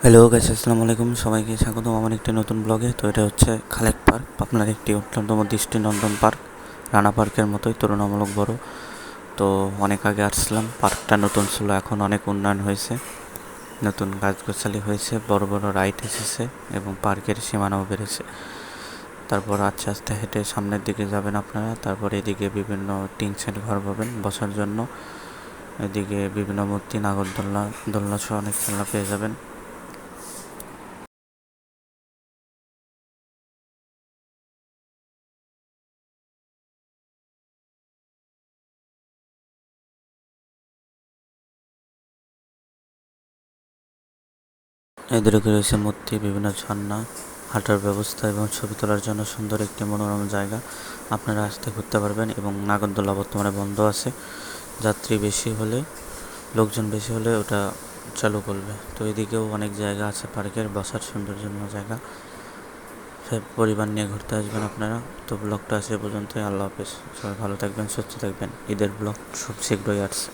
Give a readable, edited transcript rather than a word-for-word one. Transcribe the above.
Hello guys, আসসালামু আলাইকুম। সবাইকে স্বাগতম আমার একটি নতুন ব্লগে। তো এটা হচ্ছে খালেক পার্ক, আপনার একটি অন্যতম দৃষ্টিনন্দন পার্ক। রানা পার্কের মতোই তুলনামূলক বড়। তো অনেক আগে আসছিলাম, পার্কটা নতুন ছিল, এখন অনেক উন্নয়ন হয়েছে, নতুন গাছগাছালি হয়েছে, বড় বড় রাইড এসেছে এবং পার্কের সীমানাও বেড়েছে। তারপর আস্তে আস্তে হেঁটে সামনের দিকে যাবেন আপনারা। তারপর এদিকে বিভিন্ন টিন সেট ঘর পাবেন বসার জন্য। এদিকে বিভিন্ন মূর্তি, নাগরদোলনা, দোলনা সহ অনেক খেলনা পেয়ে যাবেন। এদিকে রয়েছে মূর্তি, বিভিন্ন ঝর্ণা, হাঁটার ব্যবস্থা এবং ছবি তোলার জন্য সুন্দর একটি মনোরম জায়গা। আপনারা আসতে ঘুরতে পারবেন এবং নাগরদোলা বর্তমানে বন্ধ আছে। যাত্রী বেশি হলে, লোকজন বেশি হলে ওটা চালু করবে। তো এদিকেও অনেক জায়গা আছে পার্কের বসার সৌন্দর্যময় জায়গা। সব পরিবার নিয়ে ঘুরতে আসবেন আপনারা। তো ব্লগটা আসে পর্যন্তই। আল্লাহ হাফেজ। সবাই ভালো থাকবেন, সুস্থ থাকবেন। ঈদের ব্লগ খুব শীঘ্রই আসছে।